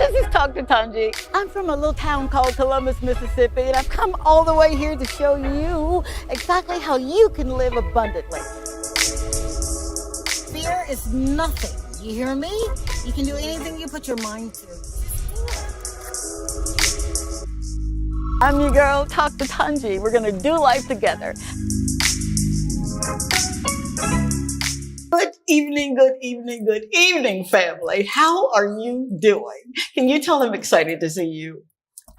This is Talk to Tongie. I'm from a little town called Columbus, Mississippi, and I've come all the way here to show you exactly how you can live abundantly. Fear is nothing. You hear me? You can do anything you put your mind to. I'm your girl, Talk to Tongie. We're gonna do life together. Good evening, good evening, good evening, family. How are you doing? Can you tell I'm excited to see you?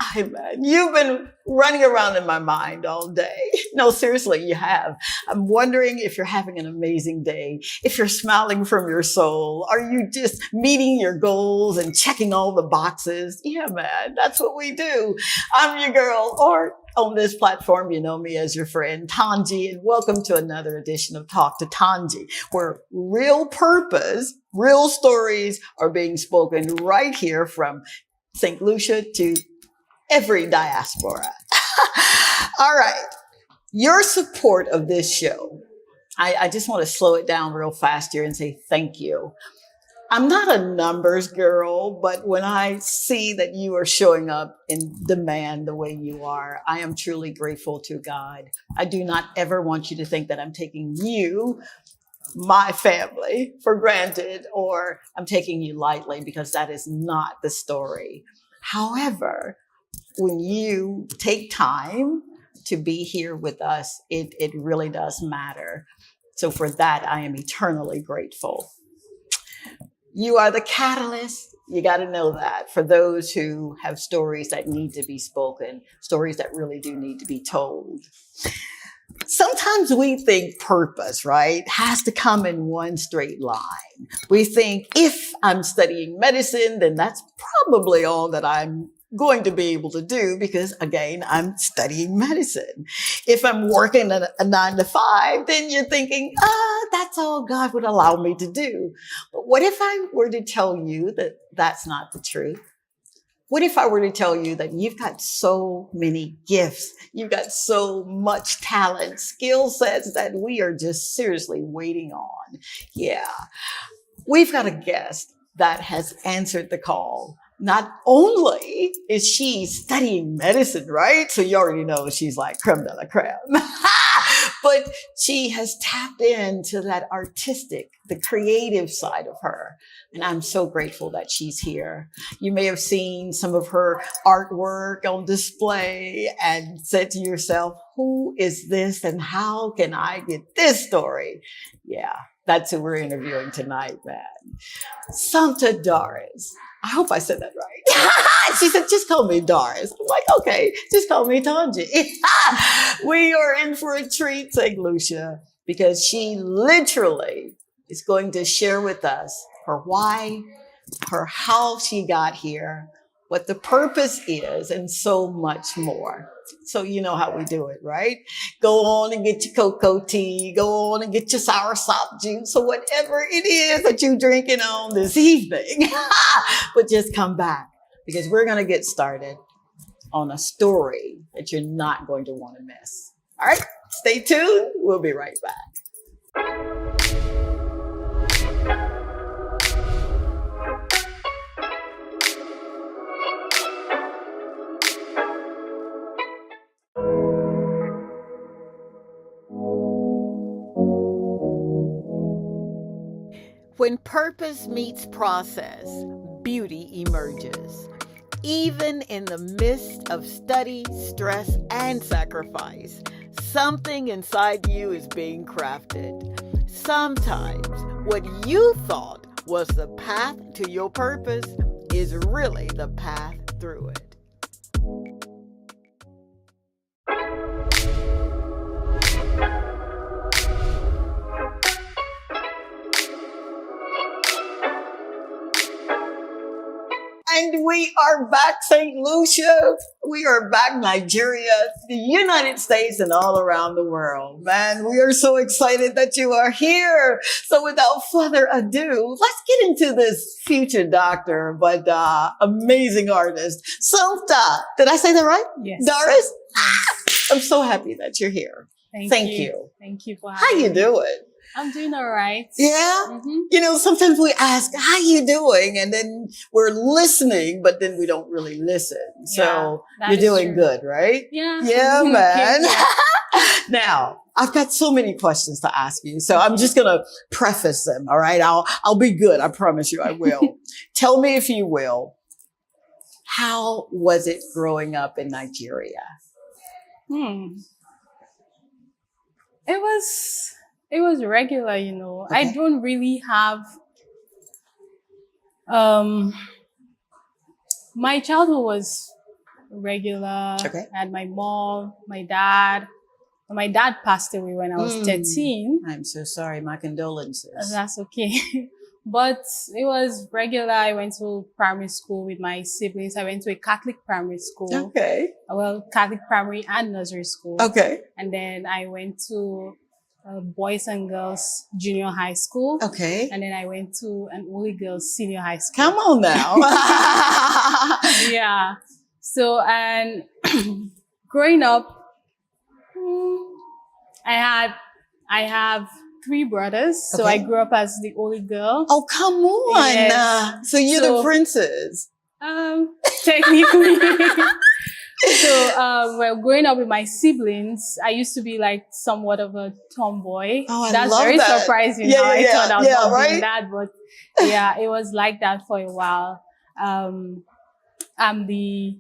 Hi, man. You've been running around in my mind all day. No, seriously, you have. I'm wondering if you're having an amazing day, if you're smiling from your soul. Are you just meeting your goals and checking all the boxes? Yeah, man, that's what we do. I'm your girl, or on this platform, you know me as your friend, Tongie, and welcome to another edition of Talk to Tongie, where real purpose, real stories are being spoken right here from Saint Lucia to every diaspora. All right. Your support of this show, I just want to slow it down real fast here and say thank you. I'm not a numbers girl, but when I see that you are showing up in demand the way you are, I am truly grateful to God. I do not ever want you to think that I'm taking you, my family, for granted, or I'm taking you lightly, because that is not the story. However, when you take time to be here with us, it really does matter. So for that, I am eternally grateful. You are the catalyst. You got to know that, for those who have stories that need to be spoken, stories that really do need to be told. Sometimes we think purpose, right, has to come in one straight line. We think if I'm studying medicine, then that's probably all that I'm going to be able to do, because again, I'm studying medicine. If I'm working a 9 to 5, then you're thinking, that's all God would allow me to do. But what if I were to tell you that that's not the truth? What if I were to tell you that you've got so many gifts, you've got so much talent, skill sets that we are just seriously waiting on? Yeah, we've got a guest that has answered the call. Not only is she studying medicine, right? So you already know she's like creme de la creme. But she has tapped into that artistic, the creative side of her. And I'm so grateful that she's here. You may have seen some of her artwork on display and said to yourself, who is this and how can I get this story? Yeah, that's who we're interviewing tonight, man. Somto Doris. I hope I said that right. She said, just call me Doris. I'm like, okay, just call me Tongie. We are in for a treat, Saint Lucia, because she literally is going to share with us her why, her how she got here, what the purpose is, and so much more. So you know how we do it, right? Go on and get your cocoa tea, go on and get your soursop juice, or whatever it is that you're drinking on this evening. But just come back, because we're going to get started on a story that you're not going to want to miss. All right, stay tuned. We'll be right back. When purpose meets process, beauty emerges. Even in the midst of study, stress, and sacrifice, something inside you is being crafted. Sometimes what you thought was the path to your purpose is really the path through it. And we are back, Saint Lucia. We are back, Nigeria, the United States, and all around the world. Man, we are so excited that you are here. So without further ado, let's get into this future doctor, but amazing artist, Somto. Did I say that right? Yes. Doris? I'm so happy that you're here. Thank you. Thank you for How having you me. doing? I'm doing all right. Yeah. Mm-hmm. You know, sometimes we ask, how you doing? And then we're listening, but then we don't really listen. So you're doing good, right? Yeah. Yeah, man. Now, I've got so many questions to ask you. So I'm just going to preface them. All right. I'll be good. I promise you I will. Tell me, if you will, how was it growing up in Nigeria? It was regular, you know. Okay. I don't really have my childhood was regular. Okay. I had my mom, my dad. My dad passed away when I was 13. I'm so sorry. My condolences. That's okay. But it was regular. I went to primary school with my siblings. I went to a Catholic primary school. Okay. Well, Catholic primary and nursery school. Okay. And then I went to boys and girls junior high school. Okay. And then I went to an only girls senior high school. Come on now. Yeah. So, and growing up, I have 3 brothers. So I grew up as the only girl. Oh, come on. Yes. So you're the princess. Technically. So, well, growing up with my siblings, I used to be like somewhat of a tomboy. Oh, That's love very that. surprising how I thought I was not right? doing that, but yeah, it was like that for a while. I'm the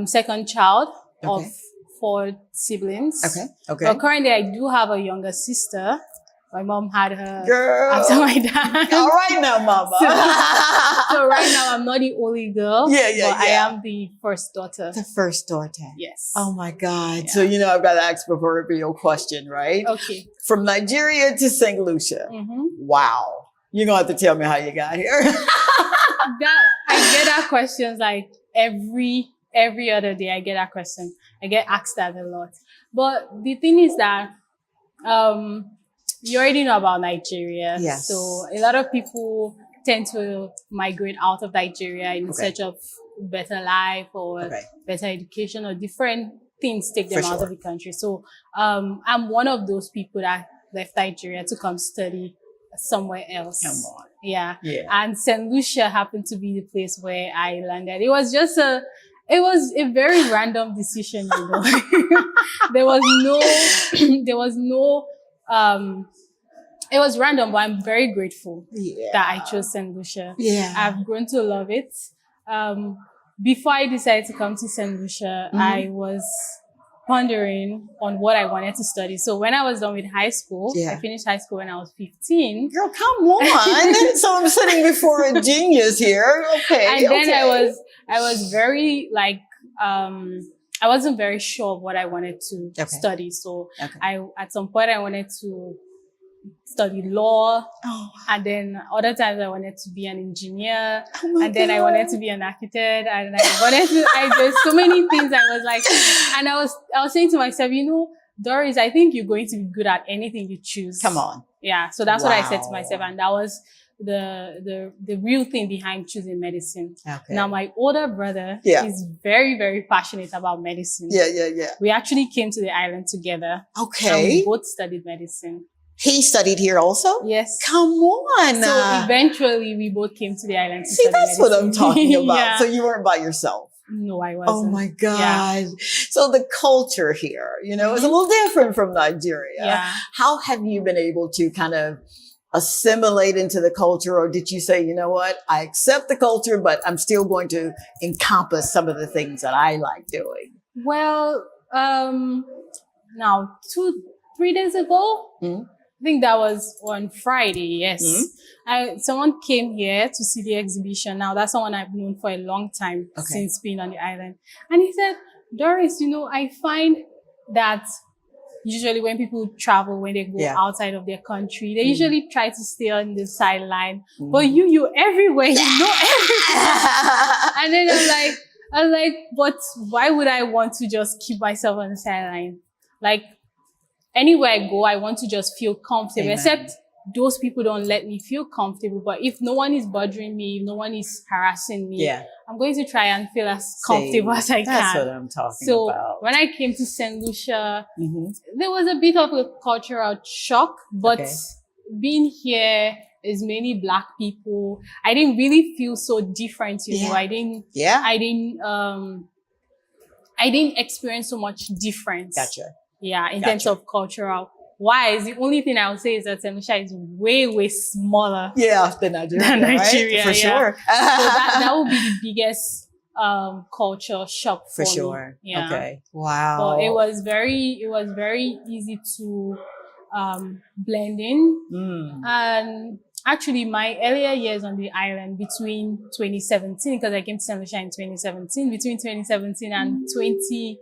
second child of 4 siblings. Okay. But currently, I do have a younger sister. My mom had her Girl. after my dad. All right now, mama. So right now, I'm not the only girl. But I am the first daughter. The first daughter. Yes. Oh my God. Yeah. So, you know, I've got to ask the proverbial question, right? Okay. From Nigeria to Saint Lucia. Mm-hmm. Wow. You're going to have to tell me how you got here. I get that questions like every other day. I get that question. I get asked that a lot. But the thing is that, you already know about Nigeria. Yes. So a lot of people tend to migrate out of Nigeria in search of better life or better education or different things take them out of the country. So, I'm one of those people that left Nigeria to come study somewhere else. Come on. Yeah. And Saint Lucia happened to be the place where I landed. It was just a very random decision, you know. It was random, but I'm very grateful that I chose Saint Lucia. Yeah. I've grown to love it. Before I decided to come to Saint Lucia, I was pondering on what I wanted to study. So when I was done with high school, I finished high school when I was 15. Girl, come on. So I'm sitting before a genius here. Okay. And then I was very like, I wasn't very sure of what I wanted to study. So at some point I wanted to study law. And then other times I wanted to be an engineer. Then I wanted to be an architect. And there's so many things I was like, and I was saying to myself, you know, Doris, I think you're going to be good at anything you choose. Come on. Yeah. So that's what I said to myself. And that was the real thing behind choosing medicine. Now, my older brother is very, very passionate about medicine. Yeah. We actually came to the island together. And we both studied medicine. He studied here also? Yes. Come on. So eventually we both came to the island to study that's medicine. What I'm talking about. So you weren't by yourself? No, I wasn't. Oh my God. So the culture here, you know, is a little different from Nigeria. How have you been able to kind of assimilate into the culture, or did you say, you know what, I accept the culture, but I'm still going to encompass some of the things that I like doing? Well, now 3 days ago, I think that was on Friday. Yes. Someone came here to see the exhibition. Now that's someone I've known for a long time since being on the island. And he said, Doris, you know, I find that usually when people travel, when they go outside of their country, they usually try to stay on the sideline. But you're everywhere. You know everything. And then I was like, but why would I want to just keep myself on the sideline? Like, anywhere I go, I want to just feel comfortable. Except those people don't let me feel comfortable. But if no one is bothering me, if no one is harassing me, I'm going to try and feel as comfortable as I can. That's what I'm talking about. So when I came to Saint Lucia, there was a bit of a cultural shock, but being here is mainly Black people. I didn't really feel so different, you know. I didn't experience so much difference. Gotcha. Yeah, in terms of cultural wise. The only thing I would say is that Saint Lucia is way, way smaller. Yeah, than Nigeria, right? For sure. So that would be the biggest culture shock for me. Sure. Yeah. Okay. Wow. But it was very easy to blend in. And actually, my earlier years on the island between 2017, because I came to Saint Lucia in 2017, between 2017 and 2020,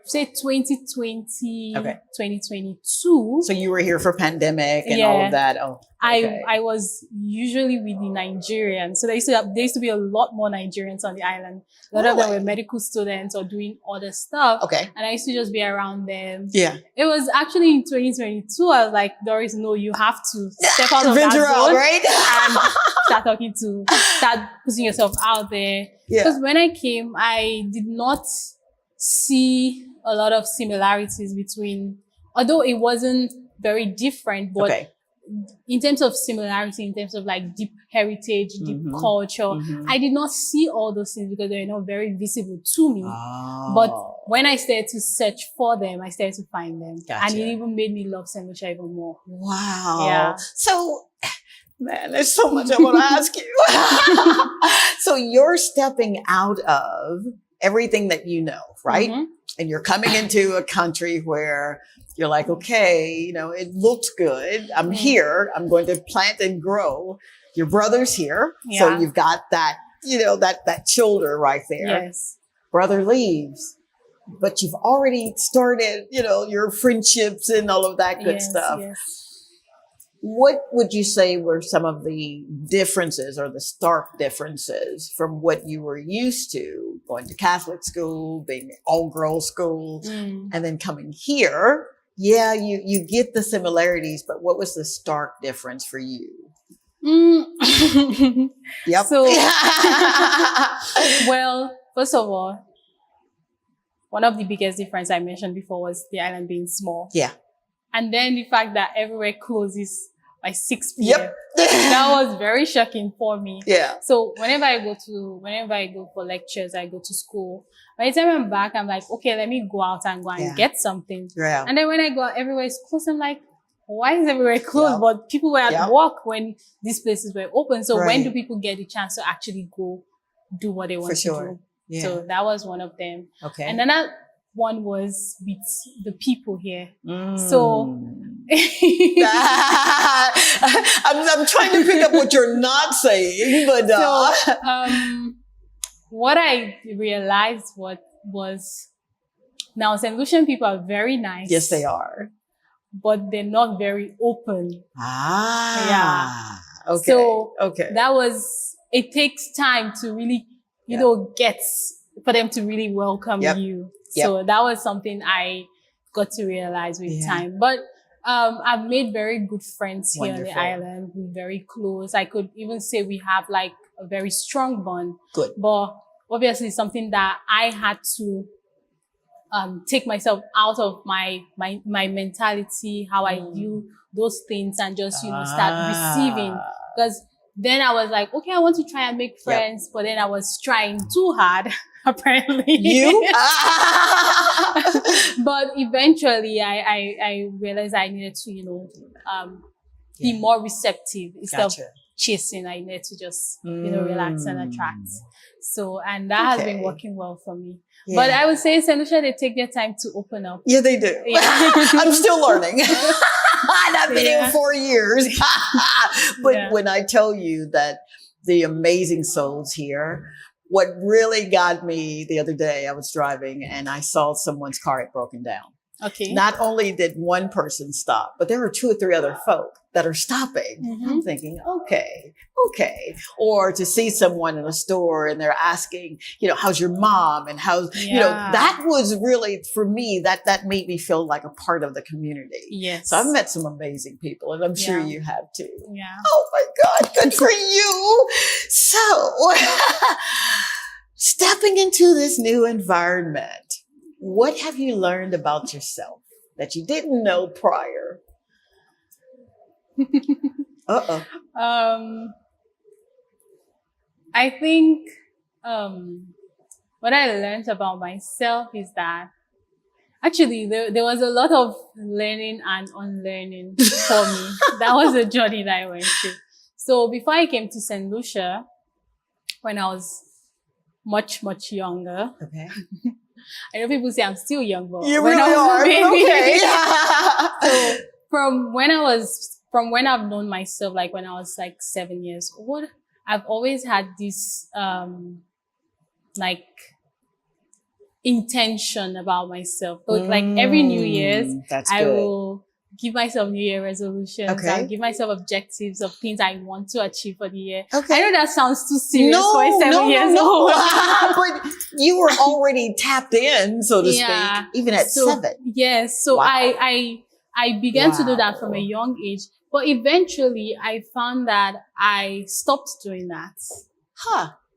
2022. So you were here for pandemic and all of that. Oh, okay. I was usually with the Nigerians. So there used to be a lot more Nigerians on the island. A lot of them were medical students or doing other stuff. Okay. And I used to just be around them. Yeah. It was actually in 2022. I was like, Doris, no, you have to step out of that zone, right? And start putting yourself out there. Because when I came, I did not see a lot of similarities between, although it wasn't very different, but in terms of similarity, in terms of like deep heritage, deep culture, I did not see all those things because they were not very visible to me. Oh. But when I started to search for them, I started to find them. Gotcha. And it even made me love Saint Lucia even more. Wow. Yeah. So, man, there's so much I want to ask you. So you're stepping out of everything that you know, right? And you're coming into a country where you're like, okay, you know, it looks good. I'm here. I'm going to plant and grow. Your brother's here. Yeah. So you've got that, you know, that shoulder right there. Yes. Brother leaves, but you've already started, you know, your friendships and all of that good stuff. Yes. What would you say were some of the differences or the stark differences from what you were used to going to Catholic school, being all girls school, and then coming here? Yeah, you get the similarities, but what was the stark difference for you? Yep. So, well, first of all, one of the biggest difference I mentioned before was the island being small. Yeah. And then the fact that everywhere closes by 6 p.m. Yep. That was very shocking for me. Yeah. So whenever I go for lectures, I go to school. By the time I'm back, I'm like, okay, let me go out and go and get something. Yeah. And then when I go out, everywhere is closed. I'm like, why is everywhere closed? But people were at work when these places were open. So when do people get the chance to actually go do what they want to do? Yeah. So that was one of them. Okay. And then that one was with the people here. So I'm trying to pick up what you're not saying, but what I realized was now Saint Lucian people are very nice. Yes, they are. But they're not very open. Yeah. Okay. So it takes time to really, you know, for them to really welcome you. So that was something I got to realize with time. But I've made very good friends here on the island. We're very close. I could even say we have like a very strong bond. Good. But obviously something that I had to take myself out of my mentality, how I view those things, and just, you know, start receiving. Because then I was like, okay, I want to try and make friends, but then I was trying too hard, apparently. You? But eventually I realized I needed to, you know, be more receptive instead of chasing. I needed to just, you know, relax and attract. So, and that has been working well for me. Yeah. But I would say Saint Lucia, they take their time to open up. Yeah, they do. Yeah. I'm still learning. I've been here 4 years. But when I tell you that the amazing souls here, what really got me the other day, I was driving and I saw someone's car had broken down. Okay. Not only did one person stop, but there were 2 or 3 other folk that are stopping. I'm thinking, okay. Or to see someone in a store and they're asking, you know, how's your mom? And how's, you know, that was really, for me, that made me feel like a part of the community. Yes. So I've met some amazing people and I'm sure you have too. Yeah. Oh my God. Good for you. So stepping into this new environment, what have you learned about yourself that you didn't know prior? I think what I learned about myself is that actually there was a lot of learning and unlearning for me. That was a journey that I went through. So before I came to Saint Lucia, when I was much, much younger. Okay. I know people say I'm still young, but you when really I was are. a baby, Okay. so from when I've known myself, like when I was like 7 years old, I've always had this like intention about myself. So like every New Year's, I will give myself New Year resolutions. Okay. I'll give myself objectives of things I want to achieve for the year. Okay. I know that sounds too serious for a 7 years old. But you were already tapped in, so to speak, even at 7. Yes. So I began to do that from a young age. But eventually I found that I stopped doing that.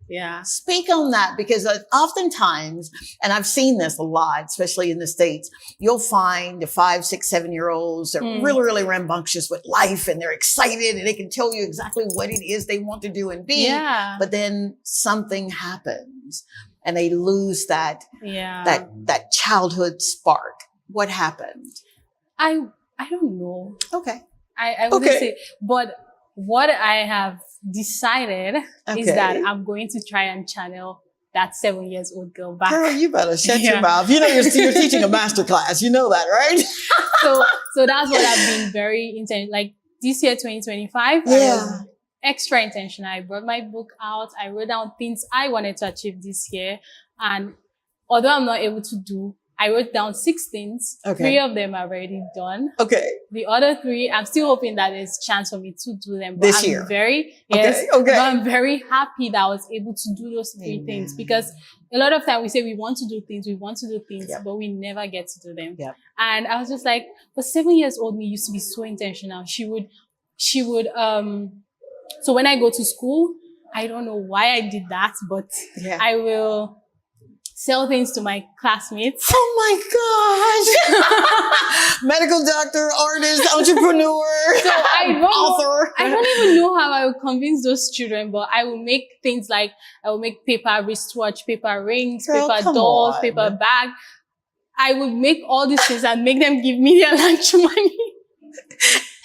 Yeah. Speak on that, because oftentimes, and I've seen this a lot, especially in the States, you'll find the 5, 6, 7-year-olds that are really, really rambunctious with life, and they're excited and they can tell you exactly what it is they want to do and be. Yeah. But then something happens and they lose that childhood spark. What happened? I don't know. Okay. I wouldn't say, but what I have decided is that I'm going to try and channel that 7 years old girl back. Girl, you better shut your mouth. You know, you're teaching a master class. You know that, right? So that's what I've been very intentional. Like this year, 2025, I was extra intentional. I brought my book out. I wrote down things I wanted to achieve this year. And although I'm not able to do, I wrote down 6 things. Okay. 3 of them are already done. Okay. The other 3, I'm still hoping that there's a chance for me to do them. But this year. But I'm very happy that I was able to do those 3 things, because a lot of time we say we want to do things, but we never get to do them. Yep. And I was just like, but 7 years old me used to be so intentional. She would, so when I go to school, I don't know why I did that, but I will sell things to my classmates. Oh my gosh. Medical doctor, artist, entrepreneur, so author. I don't even know how I would convince those children, but I will make things like, I will make paper wristwatch, paper rings, paper dolls, paper bag. I would make all these things and make them give me their lunch money.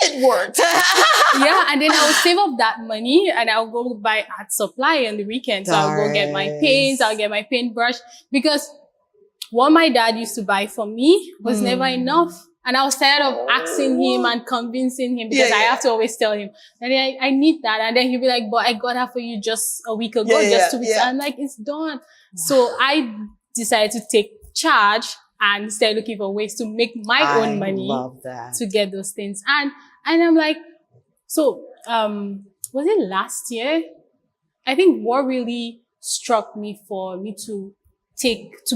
It worked. And then I will save up that money and I'll go buy art supply on the weekend. So I'll go get my paints, I'll get my paintbrush, because what my dad used to buy for me was never enough. And I was tired of asking him and convincing him, because I have to always tell him that I need that. And then he'll be like, but I got that for you just a week ago, just 2 weeks. I'm like, it's done. Wow. So I decided to take charge and start looking for ways to make my own money to get those things. And I'm like, so, was it last year? I think what really struck me for me to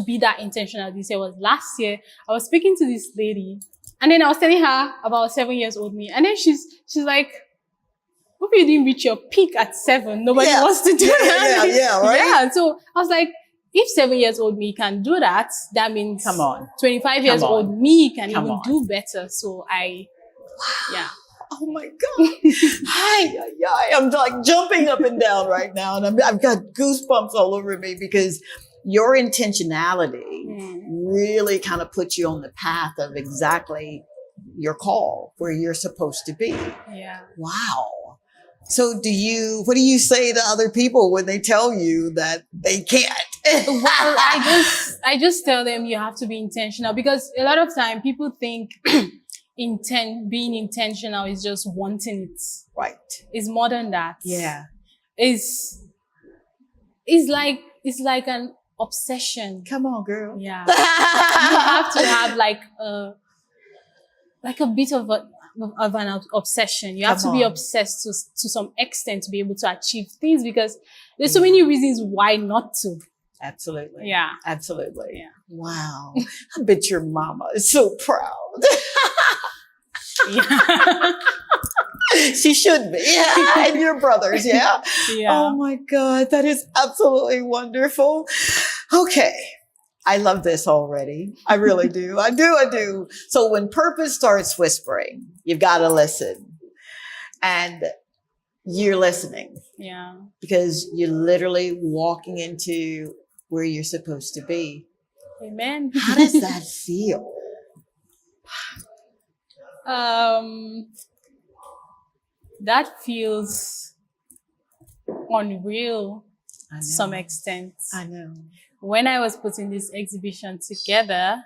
be that intentional this year was last year. I was speaking to this lady and then I was telling her about 7 years old me. And then she's like, hope you didn't reach your peak at 7. Nobody wants to do that. Right? So I was like, if 7 years old me can do that, that means 25 years old me can even do better. So oh my God. I'm like jumping up and down right now. And I've got goosebumps all over me, because your intentionality really kind of puts you on the path of exactly your call, where you're supposed to be. Yeah. Wow. So what do you say to other people when they tell you that they can't? Well, I just tell them you have to be intentional, because a lot of time people think being intentional is just wanting it. Right. It's more than that. Yeah. It's like an obsession. Come on, girl. Yeah. You have to have like a bit of an obsession. You have to be obsessed to some extent to be able to achieve things, because there's so many reasons why not to. Absolutely. Yeah. Absolutely. Yeah. Wow. I bet your mama is so proud. She should be. Yeah. And your brothers. Yeah. Oh my God. That is absolutely wonderful. Okay. I love this already. I really do. I do. So when purpose starts whispering, you've got to listen. and you're listening. Yeah. Because you're literally walking into where you're supposed to be. Amen. How does that feel? That feels unreal to some extent. I know. When I was putting this exhibition together,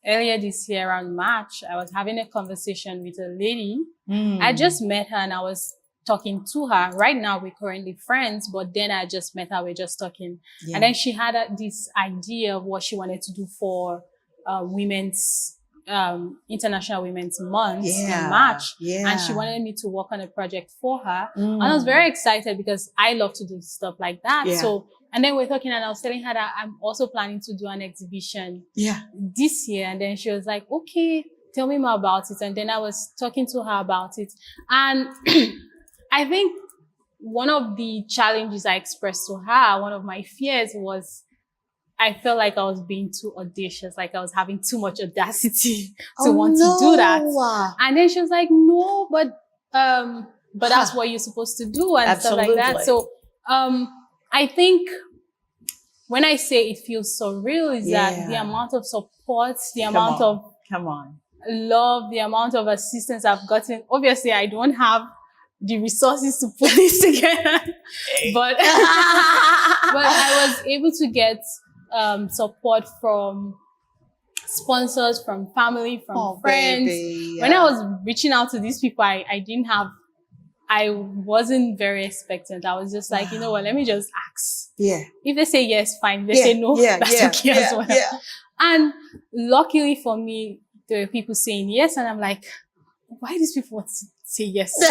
earlier this year around March, I was having a conversation with a lady. I just met her and I was talking to her. Right now, we're currently friends, but then I just met her. We're just talking. Yeah. And then she had this idea of what she wanted to do for International Women's Month in March. Yeah. And she wanted me to work on a project for her. And I was very excited because I love to do stuff like that. Yeah. So, and then we're talking and I was telling her that I'm also planning to do an exhibition this year. And then she was like, okay, tell me more about it. And then I was talking to her about it. And I think one of the challenges I expressed to her, one of my fears was I felt like I was being too audacious, like I was having too much audacity to want to do that. And then she was like, no, but that's what you're supposed to do and stuff like that. So, I think when I say it feels so real is that the amount of support, the amount of love, the amount of assistance I've gotten. Obviously, I don't have the resources to put this together, but I was able to get support from sponsors, from family, from friends. Baby, When I was reaching out to these people, I wasn't very expectant. I was just like, you know what, let me just ask. Yeah. If they say yes, fine. If they say no, that's okay as well. Yeah. And luckily for me, there were people saying yes, and I'm like, why do these people want to say yes? At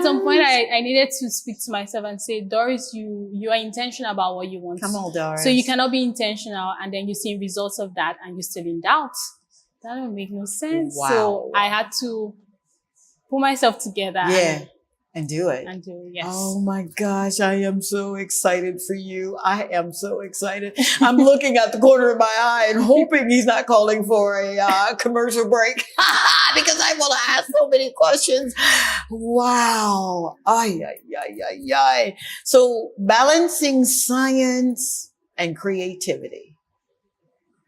some point, I needed to speak to myself and say, Doris, you are intentional about what you want. Come on, Doris. So you cannot be intentional and then you see results of that and you're still in doubt. That don't make no sense. Wow. So I had to put myself together. And do it. And do it, yes. Oh my gosh, I am so excited for you. I am so excited. I'm looking at the corner of my eye and hoping he's not calling for a commercial break because I want to ask so many questions. Wow. Ay. So balancing science and creativity.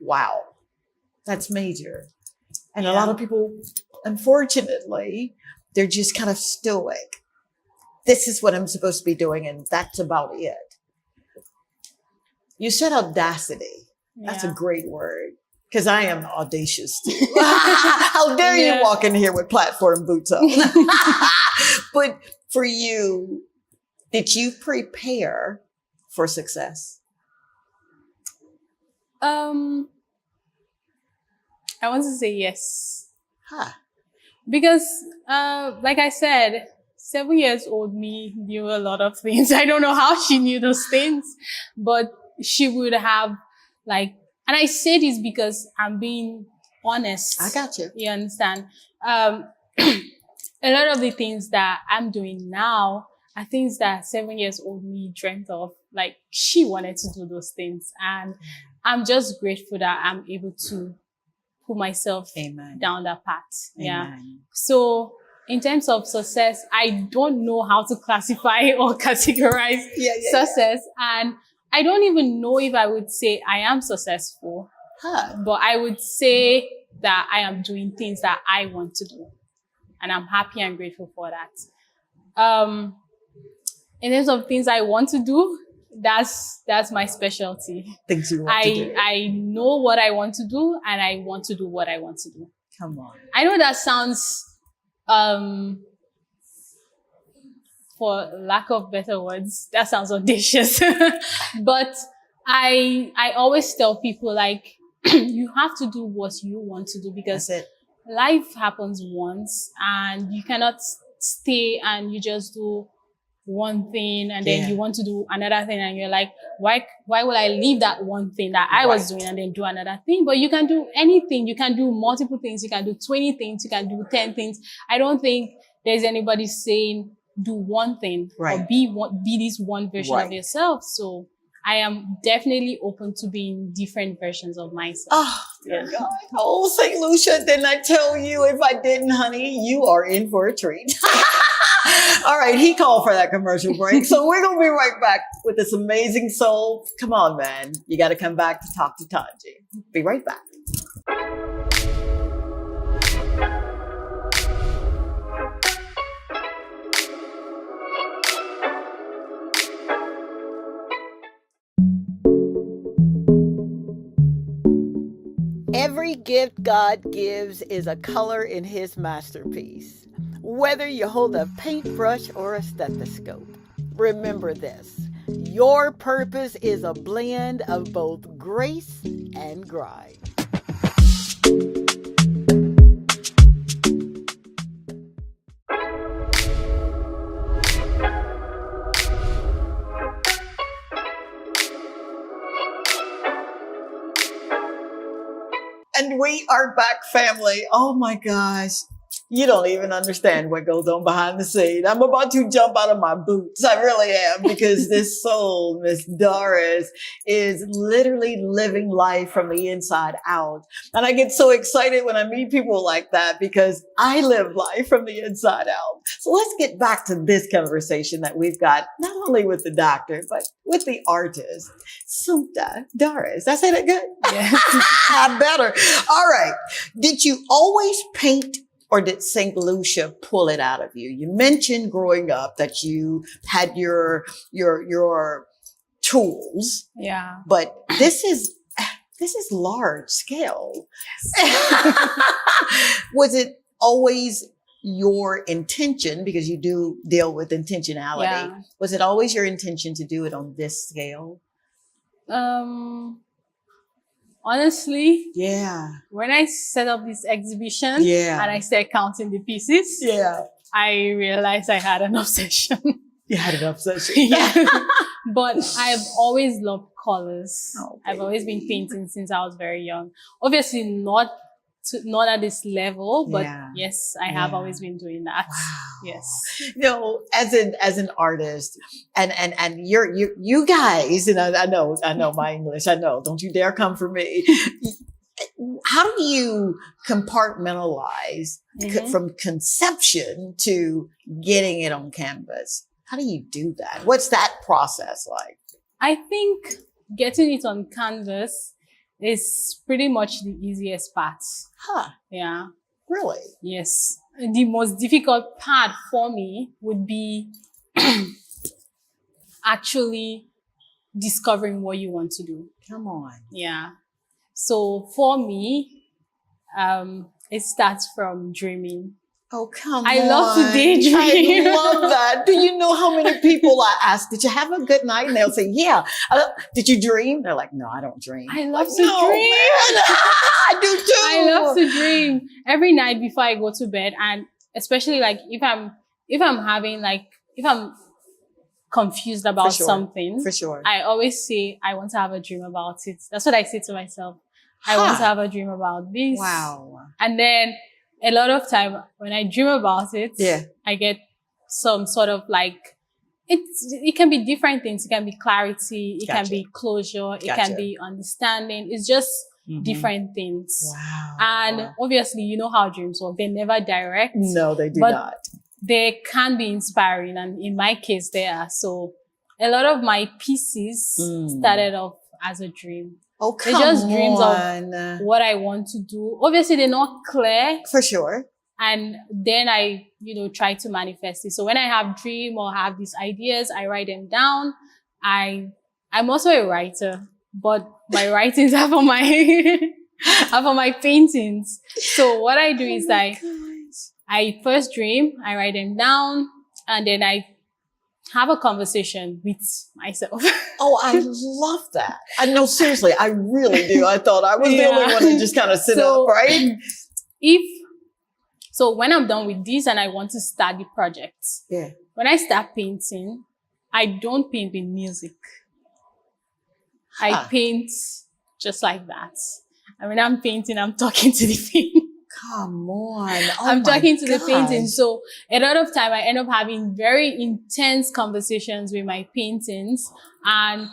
Wow. That's major. And a lot of people, unfortunately, they're just kind of stoic. This is what I'm supposed to be doing, and that's about it. You said audacity. That's a great word, because I am audacious too. How dare you walk in here with platform boots on? But for you, did you prepare for success? I want to say yes. Because, like I said, 7 years old me knew a lot of things. I don't know how she knew those things, but she would have and I say this because I'm being honest. I got you. You understand? A lot of the things that I'm doing now are things that 7 years old me dreamt of. Like she wanted to do those things. And I'm just grateful that I'm able to put myself down that path. Yeah. So in terms of success, I don't know how to classify or categorize success. And I don't even know if I would say I am successful, but I would say that I am doing things that I want to do. And I'm happy and grateful for that. In terms of things I want to do, that's my specialty. Things you want to do. I know what I want to do and I want to do what I want to do. Come on. I know that sounds, for lack of better words, that sounds audacious. But I always tell people you have to do what you want to do because life happens once and you cannot stay and you just do one thing and then you want to do another thing and you're like, why will I leave that one thing that I was doing and then do another thing? But you can do anything. You can do multiple things. You can do 20 things. You can do 10 things. I don't think there's anybody saying do one thing or be this one version of yourself. So I am definitely open to being different versions of myself. Oh, dear God. Oh, Saint Lucia, didn't I tell you? If I didn't, honey, you are in for a treat. All right, he called for that commercial break. So we're going to be right back with this amazing soul. Come on, man. You got to come back to talk to Tongie. Be right back. Every gift God gives is a color in his masterpiece. Whether you hold a paintbrush or a stethoscope, remember this: your purpose is a blend of both grace and grind. And we are back, family. Oh my gosh. You don't even understand what goes on behind the scene. I'm about to jump out of my boots. I really am, because this soul, Miss Doris, is literally living life from the inside out. And I get so excited when I meet people like that, because I live life from the inside out. So let's get back to this conversation that we've got, not only with the doctor, but with the artist, Somto Doris. I say that good? Yeah. I better. All right. Did you always paint, or did Saint Lucia pull it out of you? You mentioned growing up that you had your tools. Yeah. But this is large scale. Yes. Was it always your intention, because you do deal with intentionality? Yeah. Was it always your intention to do it on this scale? Honestly, Yeah. when I set up this exhibition, Yeah. and I started counting the pieces, Yeah. I realized I had an obsession. You had an obsession. Yeah. But I've always loved colors. Oh, I've always been painting since I was very young. Obviously not at this level, but Yeah. yes, I have Yeah. always been doing that. Wow. Yes. You know, as an artist, and you guys, and I know my English, I know, don't you dare come for me. How do you compartmentalize from conception to getting it on canvas? How do you do that? What's that process like? I think getting it on canvas is pretty much the easiest part. Huh. Yeah. Really? Yes. The most difficult part for me would be actually discovering what you want to do. Come on. Yeah. So for me, it starts from dreaming. Oh, come on. I love to daydream. I love that. Do you know how many people I ask, did you have a good night? And they'll say, yeah. Did you dream? They're like, no, I don't dream. I love to dream. I do too. I love to dream every night before I go to bed. And especially like if I'm confused about something. For sure. I always say, I want to have a dream about it. That's what I say to myself. I want to have a dream about this. Wow. And then a lot of time when I dream about it, yeah. I get some sort of like, it can be different things. It can be clarity. It can be closure. It can be understanding. It's just different things. Wow. And obviously, you know how dreams work. They're never direct. No, they do not. They can be inspiring. And in my case, they are. So a lot of my pieces started off as a dream. Oh, come They're just dreams on. of what I want to do. Obviously, they're not clear. For sure. And then I, try to manifest it. So when I have dream or have these ideas, I write them down. I'm also a writer, but my writings are for my paintings. So what I do is I first dream, I write them down, and then I have a conversation with myself. Oh, I love that. I know, seriously, I really do. I thought I was the only one to just kind of sit up, right? So when I'm done with this and I want to start the project, when I start painting, I don't paint with music. I paint just like that. And when I'm painting, I'm talking to the painting. Come on. Oh, I'm talking to the painting. So a lot of time I end up having very intense conversations with my paintings. And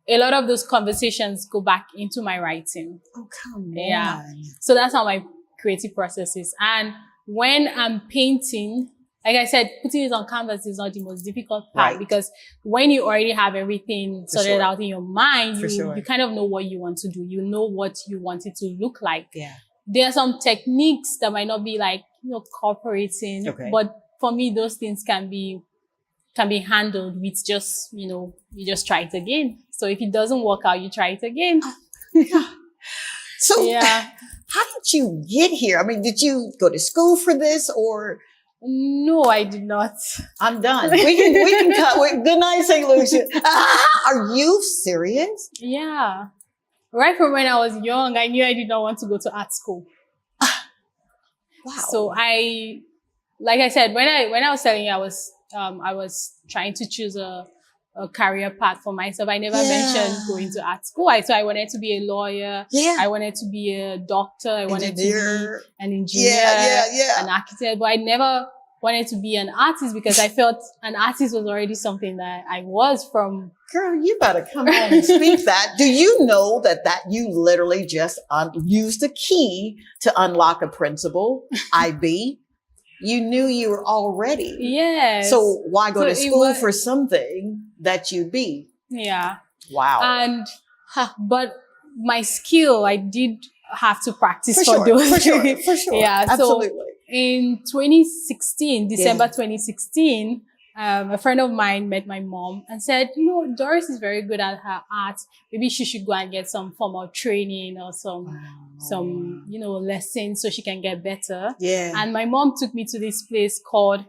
a lot of those conversations go back into my writing. Oh, come Yeah. on. So that's how my creative process is. And when I'm painting, like I said, putting it on canvas is not the most difficult part, Right. because when you already have everything sorted sure. out in your mind, For sure. you kind of know what you want to do. You know what you want it to look like. Yeah. There are some techniques that might not be like, cooperating, Okay. but for me, those things can be handled with just, you just try it again. So if it doesn't work out, you try it again. So Yeah. how did you get here? I mean, did you go to school for this, or? No, I did not. I'm done. We can cut. Good night, Saint Lucia. Are you serious? Yeah. Right from when I was young, I knew I did not want to go to art school. Wow. So like I said, when I was telling you, I was trying to choose a career path for myself. I never mentioned going to art school. So I wanted to be a lawyer. Yeah. I wanted to be a doctor. I wanted to be an engineer, Yeah. an architect, but I never wanted to be an artist because I felt an artist was already something that I was from. Girl, you better come on and speak that. Do you know that you literally just used the key to unlock a principle, IB? You knew you were already. Yes. So why go to school was for something that you be? Yeah. Wow. And, but my skill, I did have to practice For for sure. those. For sure. Yeah. Absolutely. So in 2016, December 2016, a friend of mine met my mom and said, Doris is very good at her art. Maybe she should go and get some formal training or some lessons so she can get better. Yeah. And my mom took me to this place called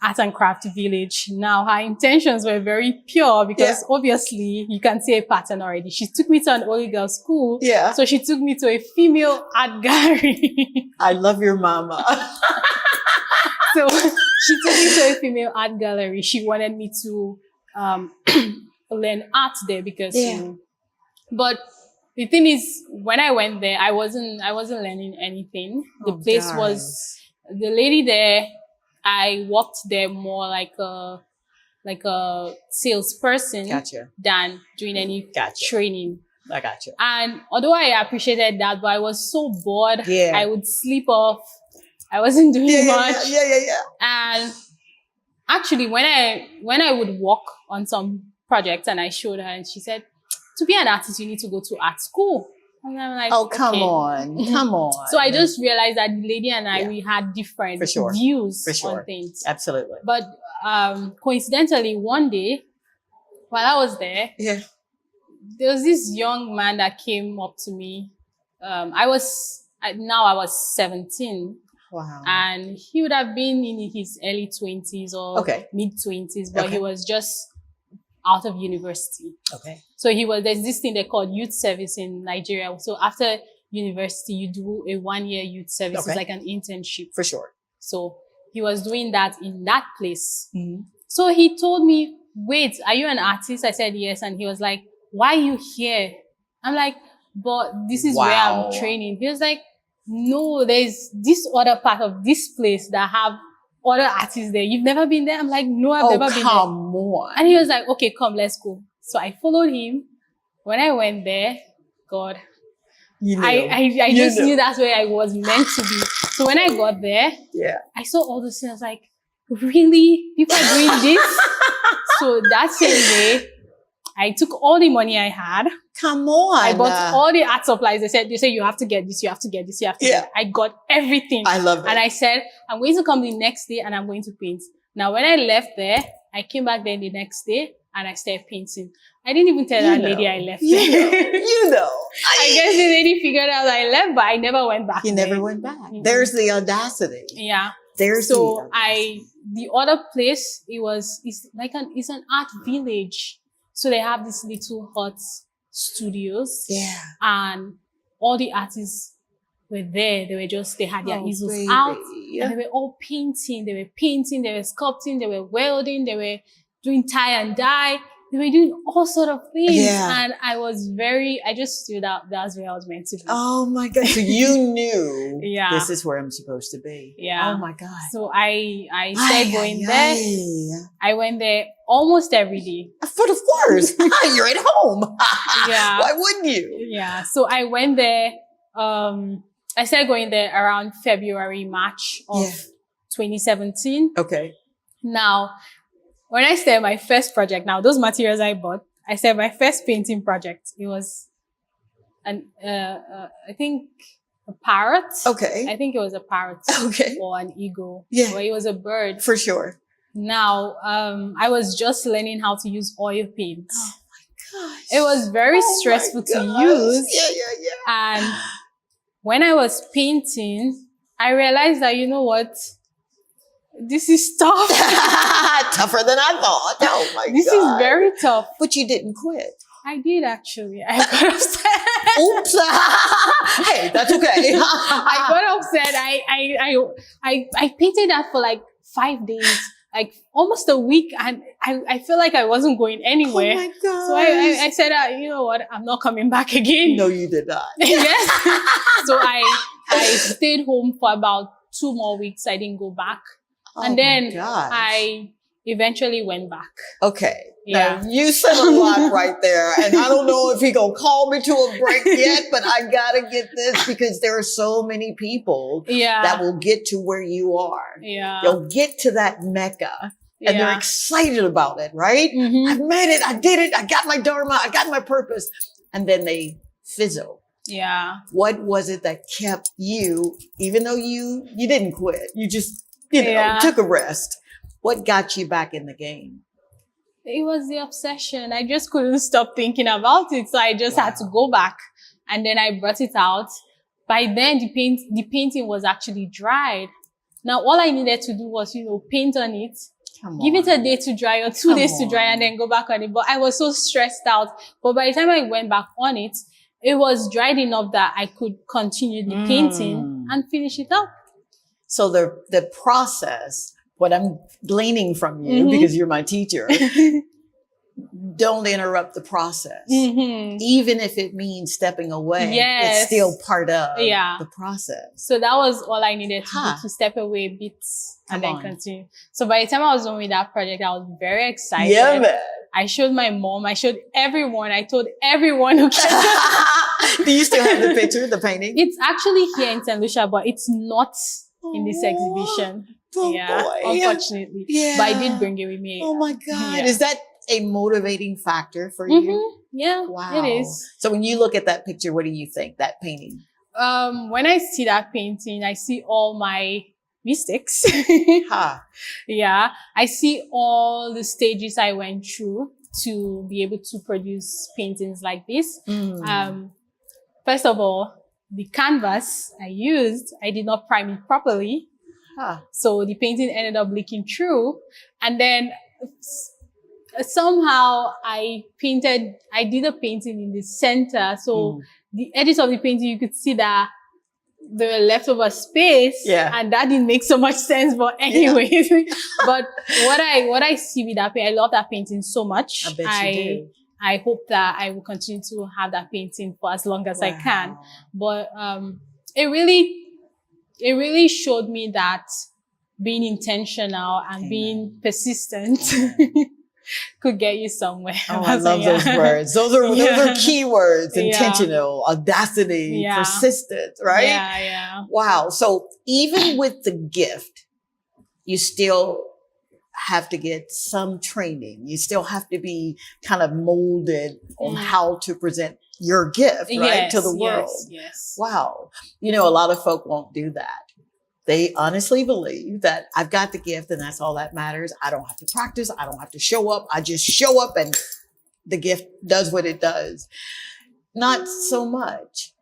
Art and Craft Village. Now, her intentions were very pure because obviously you can see a pattern already. She took me to an only girl school. Yeah. So she took me to a female art gallery. I love your mama. So she took me to a female art gallery. She wanted me to learn art there because, but the thing is, when I went there, I wasn't learning anything. The place was, the lady there, I worked there more like a salesperson than doing any training. I got you. And although I appreciated that, but I was so bored. Yeah. I would sleep off. I wasn't doing much. Yeah. And actually, when I would work on some projects and I showed her and she said, to be an artist, you need to go to art school. And I'm like, come on. So I just realized that the lady and I, we had different views on things. Absolutely. But coincidentally, one day, while I was there, there was this young man that came up to me. I was 17. Wow. And he would have been in his early 20s or mid 20s, but he was just out of university. Okay. So there's this thing they call youth service in Nigeria. So after university, you do a 1-year youth service. It's like an internship. For sure. So he was doing that in that place. Mm-hmm. So he told me, wait, are you an artist? I said, yes. And he was like, why are you here? I'm like, but this is where I'm training. He was like, no, there's this other part of this place that have other artists there. You've never been there? I'm like, no, I've never been there. Come on. And he was like, okay, come, let's go. So I followed him. When I went there, God, I just knew that's where I was meant to be. So when I got there, I saw all those things. I was like, really? People are doing this? So that same day, I took all the money I had. Come on. I bought all the art supplies. They said, you have to get this, you have to get this, you have to get it. I got everything. I love it. And I said, I'm going to come the next day and I'm going to paint. Now, when I left there, I came back there the next day and I started painting. I didn't even tell that lady I left there. I guess the lady figured out I left, but I never went back. You never went back. Mm-hmm. There's the audacity. Yeah. The other place, it's an art village. So they have these little hut studios. Yeah. And all the artists were there. They had their easels out. And they were all painting. They were sculpting, they were welding, they were doing tie and dye. They were doing all sort of things. Yeah. And I just stood out. That's where I was meant to be. Oh my God. So you knew Yeah. this is where I'm supposed to be. Yeah. Oh my God. So I started going there. I went there almost every day. But of course, you're at home. Yeah. Why wouldn't you? Yeah. So I went there. I started going there around February, March of 2017. Okay. Now, when I started my first project, now those materials I bought, I started my first painting project. It was I think a parrot. Okay. I think it was a parrot. Okay. Or an eagle. Yeah. Or it was a bird. For sure. Now, I was just learning how to use oil paint. Oh my gosh. It was very stressful to use. Yeah. And when I was painting, I realized that, you know what? This is tough. Tougher than I thought. Oh my God. This is very tough. But you didn't quit. I did actually. I got upset. Oops. Hey, that's okay. I got upset. I painted that for like 5 days, like almost a week, and I feel like I wasn't going anywhere. Oh my God. So I said, you know what? I'm not coming back again. No, you did not. Yes. So I stayed home for about 2 more weeks. I didn't go back. And then I eventually went back. Okay. Yeah. Now, you said a lot right there. And I don't know if he gonna call me to a break yet, but I gotta get this because there are so many people that will get to where you are. Yeah. They'll get to that Mecca and they're excited about it, right? Mm-hmm. I made it. I did it. I got my dharma. I got my purpose. And then they fizzle. Yeah. What was it that kept you, even though you didn't quit, you just, took a rest. What got you back in the game? It was the obsession. I just couldn't stop thinking about it. So I just had to go back, and then I brought it out. By then the painting was actually dried. Now all I needed to do was, paint on it, give it a day to dry or 2 days to dry, and then go back on it. But I was so stressed out. But by the time I went back on it, it was dried enough that I could continue the painting and finish it up. So the process, what I'm gleaning from you, because you're my teacher, don't interrupt the process. Even if it means stepping away, it's still part of the process. So that was all I needed to do, to step away a bit and then continue. So by the time I was done with that project, I was very excited. Yeah, man. I showed my mom. I showed everyone. I told everyone who came. Do you still have the picture, the painting? It's actually here in Saint Lucia, but it's not in this exhibition. Oh, boy. Unfortunately. Yeah. But I did bring it with me. Oh my God. Yeah. Is that a motivating factor for you? Yeah. Wow. It is. So when you look at that picture, what do you think, that painting? When I see that painting, I see all my mistakes. Yeah. I see all the stages I went through to be able to produce paintings like this. First of all, the canvas I used, I did not prime it properly. So the painting ended up leaking through. And then somehow I did a painting in the center. So the edges of the painting, you could see that there were leftover space. And that didn't make so much sense. But anyway, but what I see with that painting, I love that painting so much. I bet you do. I hope that I will continue to have that painting for as long as I can. But it really showed me that being intentional and being persistent could get you somewhere. Oh, I love those words. Those are key words. Intentional, audacity, persistent, right? Yeah. Wow. So even with the gift, you still have to get some training. You still have to be kind of molded on how to present your gift, right? To the world. Yes. Wow. A lot of folk won't do that. They honestly believe that I've got the gift and that's all that matters. I don't have to practice. I don't have to show up. I just show up and the gift does what it does. Not so much.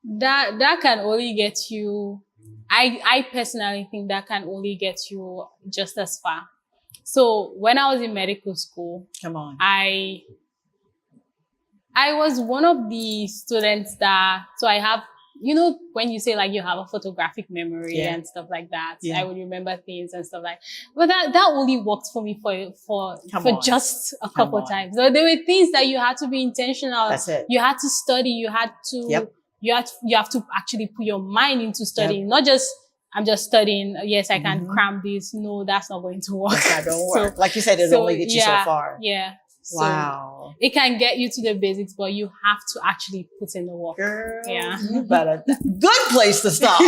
That can only get you, I personally think that can only get you just as far. So when I was in medical school, I was one of the students so I have you know, when you say like you have a photographic memory and stuff like that, I would remember things and stuff like, but that only worked for me for just a couple times. So there were things that you had to be intentional. That's it. You had to study. You had to, you have to actually put your mind into studying, not just, I'm just studying. Yes, I can cram this. No, that's not going to work. That don't work. Like you said, it'll only get you so far. Yeah. Wow. So it can get you to the basics, but you have to actually put in the work. Girl, yeah. You better. Good place to stop.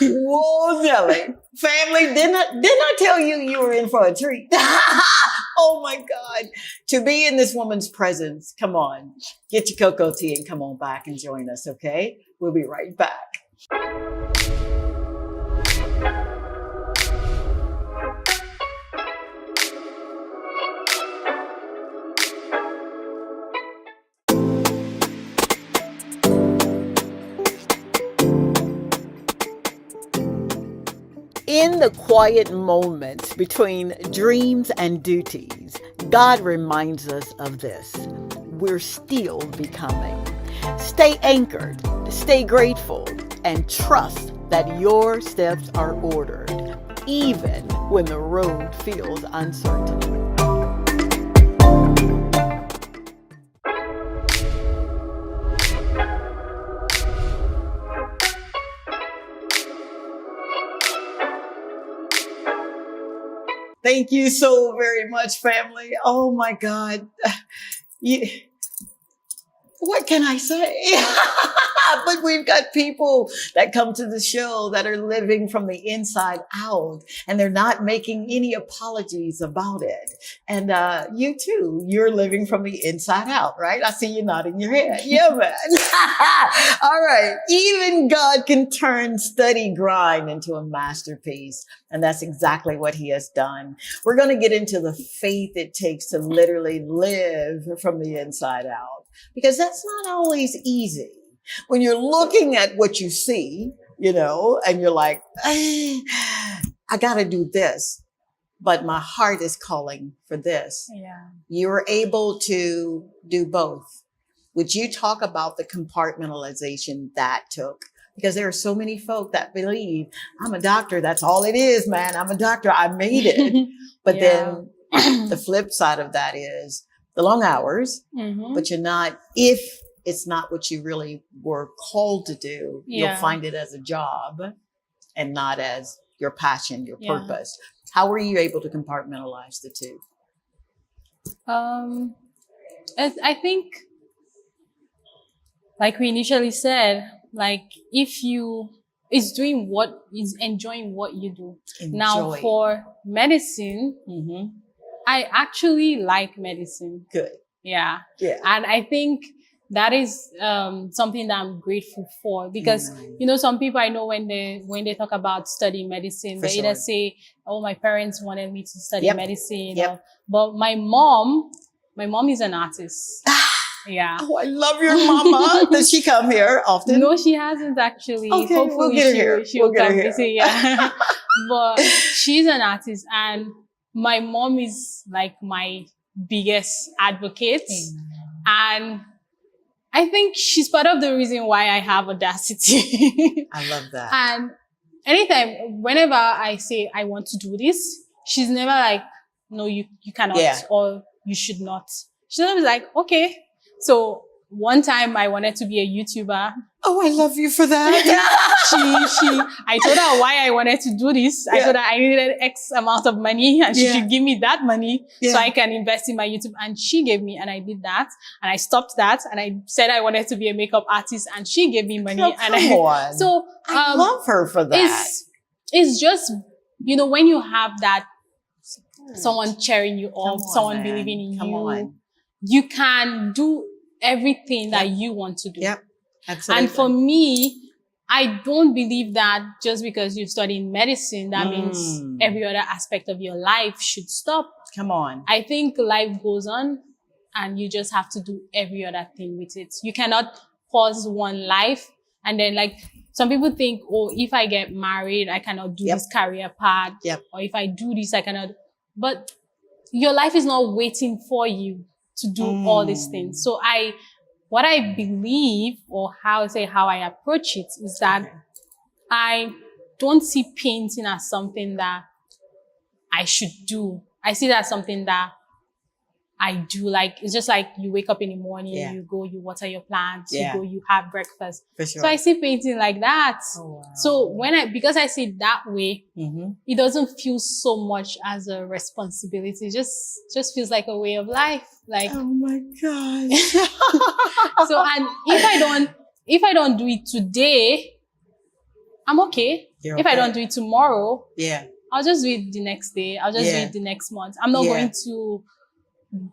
Whoa, Nelly. Family, didn't I tell you were in for a treat? Oh my God. To be in this woman's presence, come on. Get your cocoa tea and come on back and join us, okay? We'll be right back. In the quiet moments between dreams and duties, God reminds us of this. We're still becoming. Stay anchored, stay grateful, and trust that your steps are ordered, even when the road feels uncertain. Thank you so very much, family. Oh my God. What can I say? But we've got people that come to the show that are living from the inside out, and they're not making any apologies about it. And you too, you're living from the inside out, right? I see you nodding your head. Yeah, man. All right. Even God can turn study grind into a masterpiece. And that's exactly what he has done. We're going to get into the faith it takes to literally live from the inside out, because that's not always easy. When you're looking at what you see, you know, and you're like, I got to do this, but my heart is calling for this. Yeah. You're able to do both. Would you talk about the compartmentalization that took? Because there are so many folk that believe, I'm a doctor. That's all it is, man. I'm a doctor. I made it. But then the flip side of that is the long hours, but you're not, if it's not what you really were called to do, you'll find it as a job and not as your passion, your purpose. How were you able to compartmentalize the two? I think, like we initially said, like if you is doing what is enjoying what you do. Now for medicine, I actually like medicine. Good. Yeah. And I think that is something that I'm grateful for, because you know, some people I know when they talk about studying medicine, they either say, "Oh, my parents wanted me to study medicine," but my mom is an artist. Yeah. Oh, I love your mama. Does she come here often? No, she hasn't actually. Okay, hopefully we'll get her here. She'll come visit. Yeah. But she's an artist, and my mom is like my biggest advocate, and I think she's part of the reason why I have audacity. I love that. And anytime, whenever I say I want to do this, she's never like, no, you cannot, or you should not. She's always like, okay. So one time I wanted to be a YouTuber. Oh, I love you for that. I told her why I wanted to do this. I told her I needed X amount of money, and she should give me that money so I can invest in my YouTube. And she gave me, and I did that. And I stopped that. And I said I wanted to be a makeup artist, and she gave me money. So I love her for that. It's just, you know, when you have that someone cheering you up, someone believing in you, you can do everything that you want to do. Yep. Absolutely. And for me, I don't believe that just because you study medicine, that means every other aspect of your life should stop. Come on. I think life goes on, and you just have to do every other thing with it. You cannot pause one life and then, like, some people think, oh, if I get married, I cannot do this career path. Or if I do this, I cannot. But your life is not waiting for you to do all these things. So I what I believe, or how I approach it, is that I don't see painting as something that I should do. I see that as something that I do. Like, it's just like you wake up in the morning, you go, you water your plants, you go, you have breakfast. For sure. So I see painting like that. Oh, wow. So because I see it that way, it doesn't feel so much as a responsibility. It just feels like a way of life. Like, oh my gosh. so, and if I don't do it today, I'm okay. You're if okay. I don't do it tomorrow, I'll just do it the next day. I'll just do it the next month. I'm not going to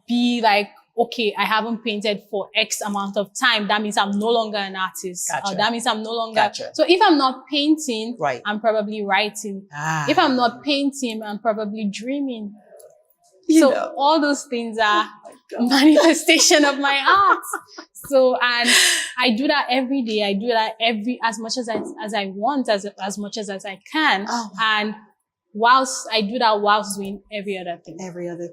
be like, okay, I haven't painted for X amount of time. That means I'm no longer an artist. Or that means I'm no longer. So if I'm not painting, I'm probably writing. If I'm not painting, I'm probably dreaming. So all those things are manifestation of my art. So, and I do that every day. I do that as much as I want, as much as I can. And whilst I do that, whilst doing every other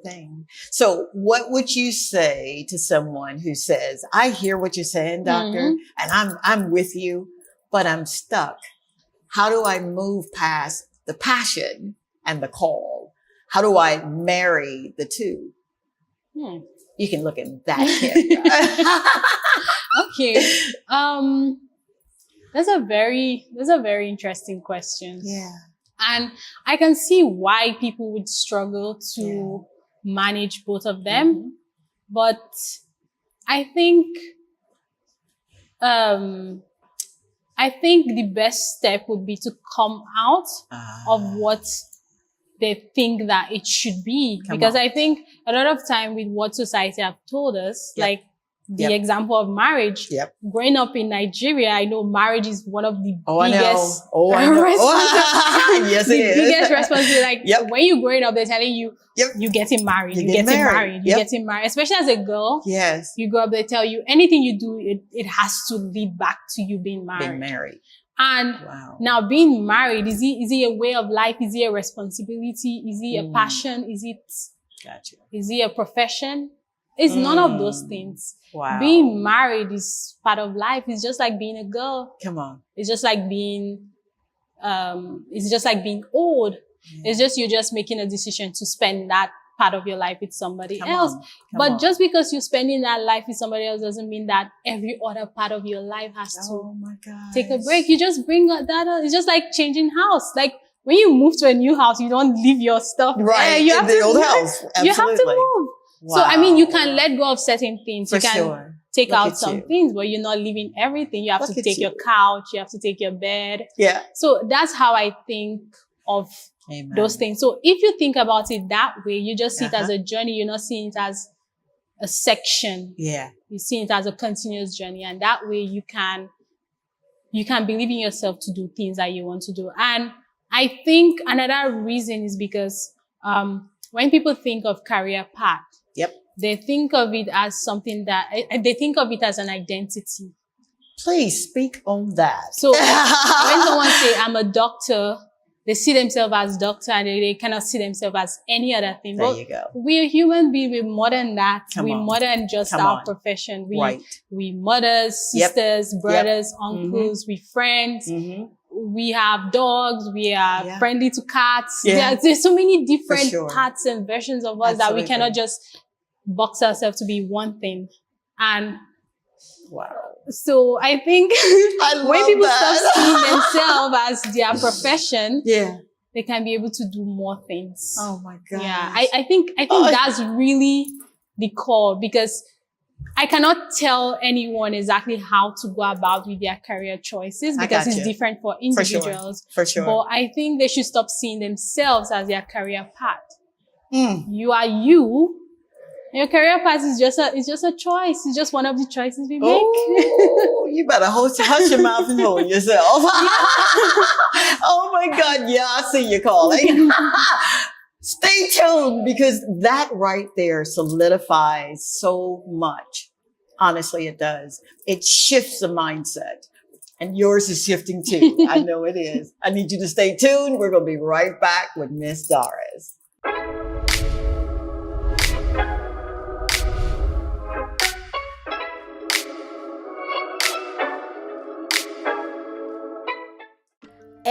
thing. So what would you say to someone who says, I hear what you're saying, doctor, and I'm with you, but I'm stuck. How do I move past the passion and the call? How do I marry the two? You can look at that camera. Okay. That's a very interesting question. Yeah. And I can see why people would struggle to manage both of them. But I think the best step would be to come out of what they think that it should be. Because I think a lot of time with what society have told us, like the example of marriage, growing up in Nigeria, I know marriage is one of the biggest yes, it is. biggest responsibility. Like when you're growing up, they're telling you, you're getting married, you're getting married, especially as a girl. Yes. You grow up, they tell you anything you do, it has to lead back to you being married. And now being married, is it a way of life? Is it a responsibility? Is it a passion? Is it a profession? It's none of those things. Being married is part of life. It's just like being a girl. It's just like being old. It's just, you're just making a decision to spend that part of your life with somebody else. But just because you're spending that life with somebody else doesn't mean that every other part of your life has to take a break. You just bring that up. It's just like changing house. Like when you move to a new house, you don't leave your stuff there. You have the old house. Absolutely. You have to move. So, I mean, you can let go of certain things. You can take out some things, but you're not leaving everything. You have to take your couch. You have to take your bed. So that's how I think of those things. So if you think about it that way, you just see it as a journey. You're not seeing it as a section. You see it as a continuous journey. And that way you can believe in yourself to do things that you want to do. And I think another reason is because, when people think of career path, they think of it as something they think of it as an identity. Please speak on that. So when someone say, I'm a doctor, they see themselves as doctor and they cannot see themselves as any other thing. There you go. We're human beings. We're more than that. We're more than just our profession. We mothers, sisters, brothers, uncles, we friends. We have dogs. We are friendly to cats. There's so many different parts and versions of us that we cannot just box ourselves to be one thing. And so I think when people stop seeing themselves as their profession, they can be able to do more things. Oh my God. Yeah. I think that's really the core, because I cannot tell anyone exactly how to go about with their career choices, because it's different for individuals. For sure. But I think they should stop seeing themselves as their career path. You are you. Your career path is just a choice. It's just one of the choices we make. Oh, you better hush your mouth and hold yourself. Oh my God. Yeah, I see you calling. Stay tuned, because that right there solidifies so much. Honestly, it does. It shifts the mindset. And yours is shifting too. I know it is. I need you to stay tuned. We're going to be right back with Miss Doris.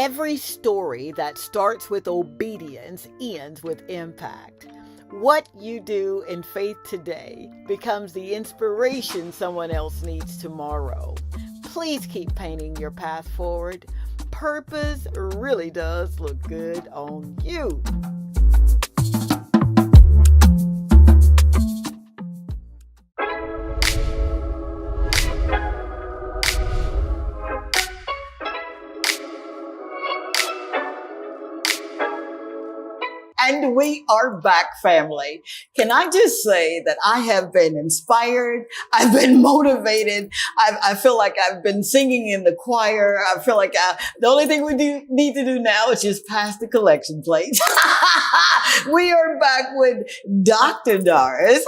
Every story that starts with obedience ends with impact. What you do in faith today becomes the inspiration someone else needs tomorrow. Please keep painting your path forward. Purpose really does look good on you. And we are back, family. Can I just say that I have been inspired. I've been motivated. I feel like I've been singing in the choir. I feel like the only thing we need to do now is just pass the collection plate. We are back with Dr. Doris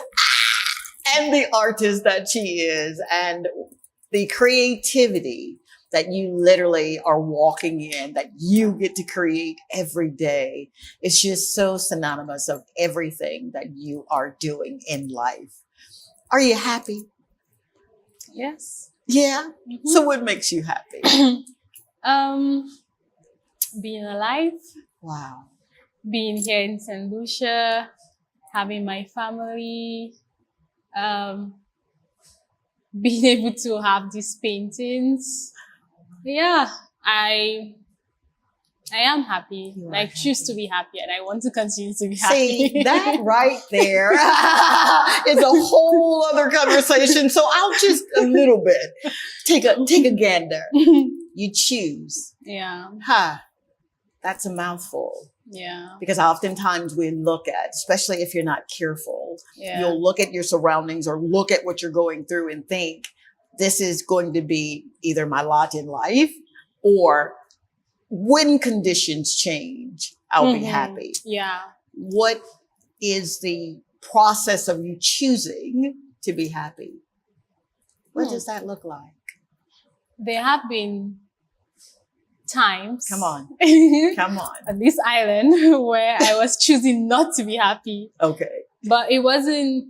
and the artist that she is and the creativity that you literally are walking in, that you get to create every day. It's just so synonymous of everything that you are doing in life. Are you happy? Yes. Yeah? Mm-hmm. So what makes you happy? Being alive. Wow. Being here in Saint Lucia, having my family, being able to have these paintings. Yeah, I am happy. I choose to be happy, and I want to continue to be happy. See, that right there is a whole other conversation. So I'll just a little bit take a gander. You choose. Yeah. That's a mouthful. Yeah. Because oftentimes we look at, especially if you're not careful, you'll look at your surroundings or look at what you're going through and think, this is going to be either my lot in life, or when conditions change, I'll be happy. Yeah. What is the process of you choosing to be happy? What does that look like? There have been times. Come on. On this island where I was choosing not to be happy. Okay. But it wasn't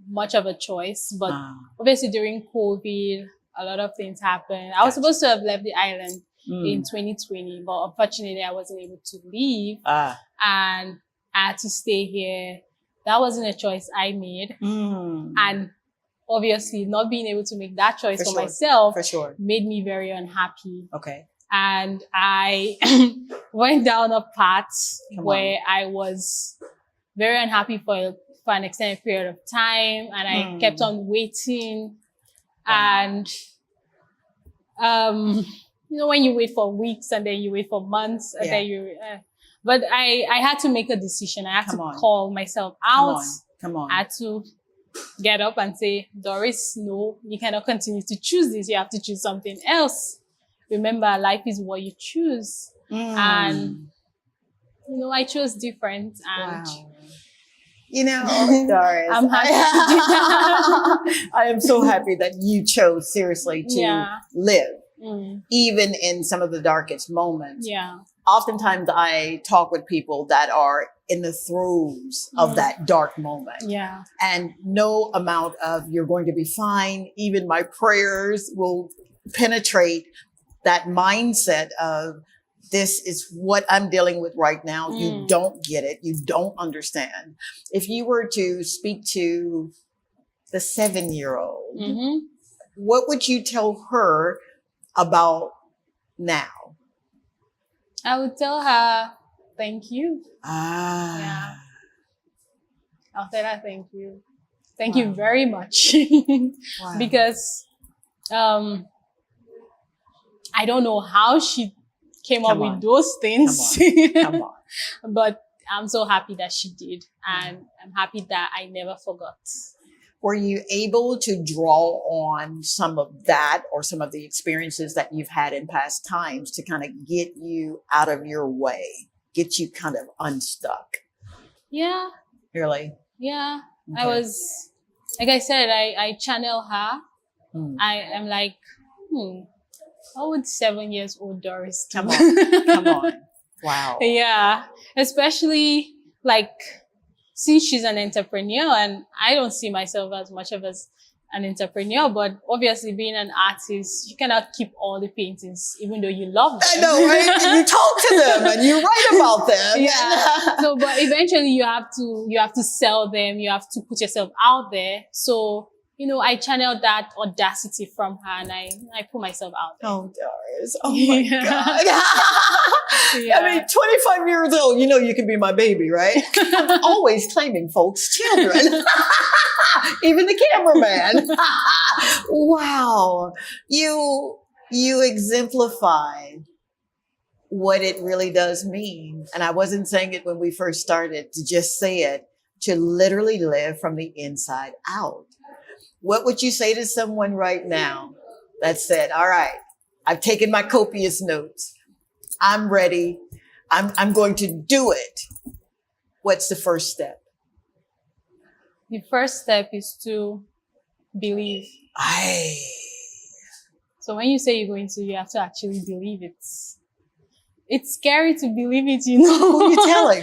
much of a choice. But obviously during COVID, a lot of things happened. I was supposed to have left the island in 2020, but unfortunately I wasn't able to leave. And I had to stay here. That wasn't a choice I made. And obviously not being able to make that choice for myself made me very unhappy. Okay. And I went down a path where I was very unhappy for an extended period of time, and I kept on waiting. And when you wait for weeks and then you wait for months and then but I had to make a decision. I had to call myself out. Come on. I had to get up and say, Doris, no, you cannot continue to choose this. You have to choose something else. Remember, life is what you choose. And, I chose different. And Doris, I'm happy. I am so happy that you chose seriously to live, even in some of the darkest moments. Yeah. Oftentimes I talk with people that are in the throes of that dark moment. Yeah. And no amount of you're going to be fine, even my prayers will penetrate that mindset of this is what I'm dealing with right now. You don't get it. You don't understand. If you were to speak to the 7-year-old, what would you tell her about now? I would tell her, thank you. Yeah. I'll tell her thank you. Thank you very much. Because I don't know how she came up with those things. Come on. But I'm so happy that she did. And I'm happy that I never forgot. Were you able to draw on some of that or some of the experiences that you've had in past times to kind of get you out of your way, get you kind of unstuck? Yeah. Really? Yeah. Okay. I was, like I said, I channel her. I am like, how would 7 years old Doris do? Come on. Wow. Yeah. Especially like, since she's an entrepreneur and I don't see myself as much of as an entrepreneur, but obviously being an artist, you cannot keep all the paintings, even though you love them. I know, right? You talk to them and you write about them. Yeah. So, but eventually you have to sell them. You have to put yourself out there. So, you know, I channeled that audacity from her and I put myself out there. Oh, Doris. Oh my God. Yeah. I mean, 25 years old, you know you can be my baby, right? I'm always claiming folks' children. Even the cameraman. Wow. You exemplify what it really does mean. And I wasn't saying it when we first started, to just say it, to literally live from the inside out. What would you say to someone right now that said, all right, I've taken my copious notes. I'm ready. I'm going to do it. What's the first step? The first step is to believe. So when you say you're going to, you have to actually believe it. It's scary to believe it, you know. Who are you telling?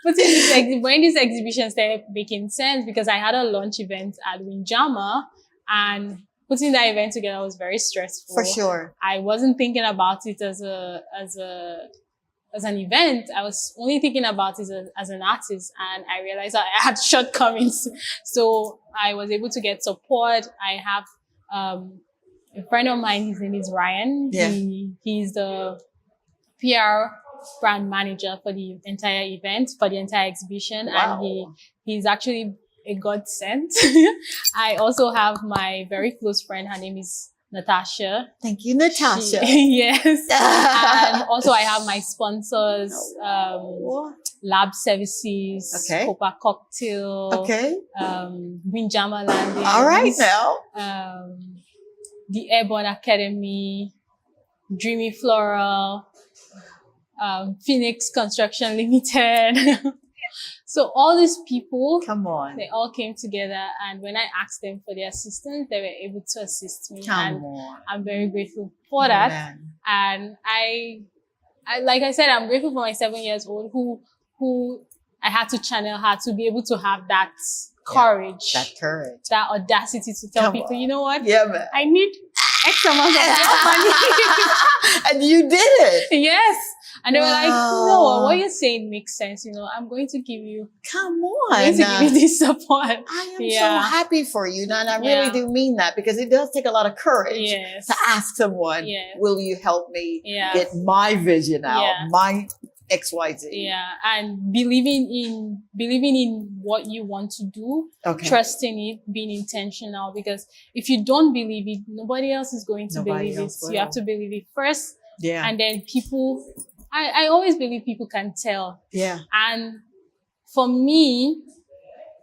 But when this exhibition started making sense, because I had a launch event at Windjammer, and putting that event together was very stressful. For sure. I wasn't thinking about it as an event. I was only thinking about it as an artist, and I realized I had shortcomings. So I was able to get support. I have a friend of mine, his name is Ryan. Yeah. He's the PR brand manager for the entire event, for the entire exhibition. Wow. And he's actually a godsend. I also have my very close friend. Her name is Natasha. Thank you, Natasha. Yes. And also I have my sponsors, Lab Services, Okay. Copa Cocktail, Okay. Windjammer Landing. All right now. The Airborne Academy, Dreamy Floral, Phoenix Construction Limited. So all these people, Come on. they all came together, and when I asked them for their assistance, they were able to assist me. Come on. I'm very grateful for that. Man. And I, like I said, I'm grateful for my 7 years old who I had to channel her to be able to have that courage, That courage. that audacity to tell Come people, on. you know what? Yeah, man. I need X amount of money. And you did it. Yes. And they were like, Wow. no, what you're saying makes sense. You know, I'm going to give you, Come I'm going on. to give you this support. I am Yeah. so happy for you. And I really Yeah. do mean that, because it does take a lot of courage Yes. to ask someone, Yes. will you help me Yeah. get my vision out, Yeah. my XYZ? Yeah. And believing in what you want to do, Okay. trusting it, being intentional, because if you don't believe it, nobody else is going to Nobody believe it. else So you have will. to believe it first. Yeah. And then people, I always believe people can tell. Yeah. And for me,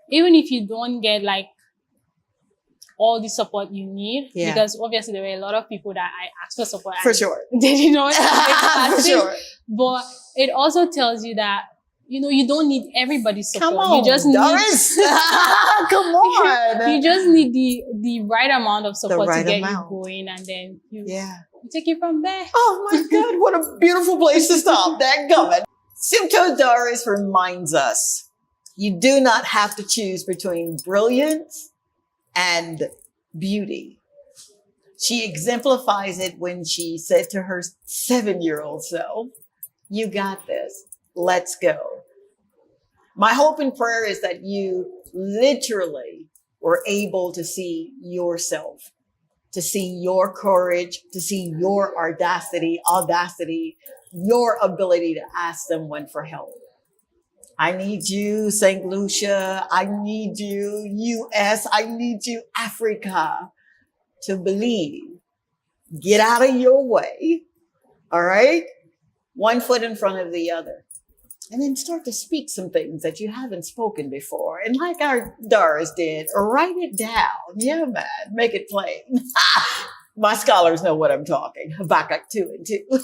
even if you don't get like all the support you need, Yeah. because obviously there were a lot of people that I asked for support. For and sure. They didn't know For sure. But it also tells you that, you know, you don't need everybody's support. Come on, you just Doris. Come on. you just need the right amount of support right to get amount. you going, and then you Yeah. take it from there. Oh my God, what a beautiful place to stop. That gummit. Somto Doris reminds us, you do not have to choose between brilliance and beauty. She exemplifies it when she said to her 7-year-old self, you got this. Let's go. My hope and prayer is that you literally were able to see yourself, to see your courage, to see your audacity, your ability to ask someone for help. I need you, Saint Lucia. I need you, US. I need you, Africa, to believe. Get out of your way. All right? One foot in front of the other. And then start to speak some things that you haven't spoken before. And like our Doris did, write it down. Yeah, man. Make it plain. My scholars know what I'm talking. Habakkuk 2 and 2.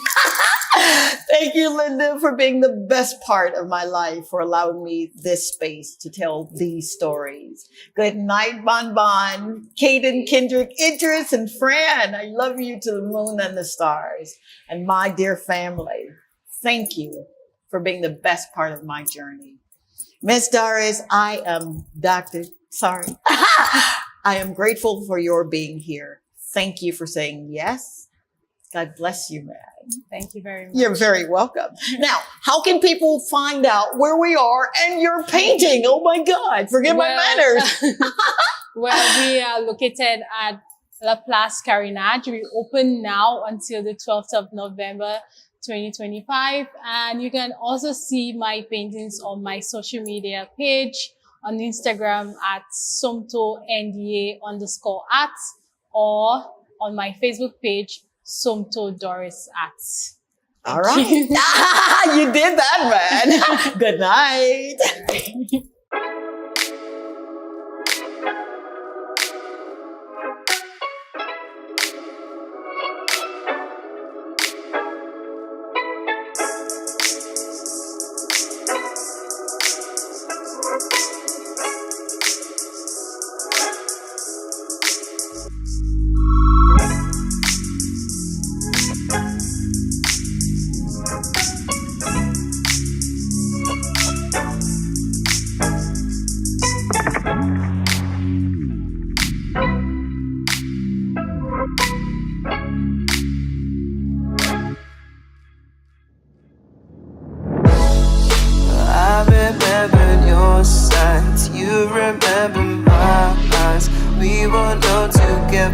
Thank you, Linda, for being the best part of my life, for allowing me this space to tell these stories. Good night, Bon Bon, Caden, Kendrick, Idris, and Fran. I love you to the moon and the stars. And my dear family, thank you for being the best part of my journey. Miss Doris, I am Dr. Sorry. I am grateful for your being here. Thank you for saying yes. God bless you, man. Thank you very much. You're very welcome. Now, how can people find out where we are and your painting? Oh my God, forgive my manners. Well, we are located at La Place Carinage. We open now until the 12th of November, 2025. And you can also see my paintings on my social media page on Instagram at somto_nda_art or on my Facebook page, Somto Doris Art. All right. You did that, man. Good night. You remember my eyes. We were known to get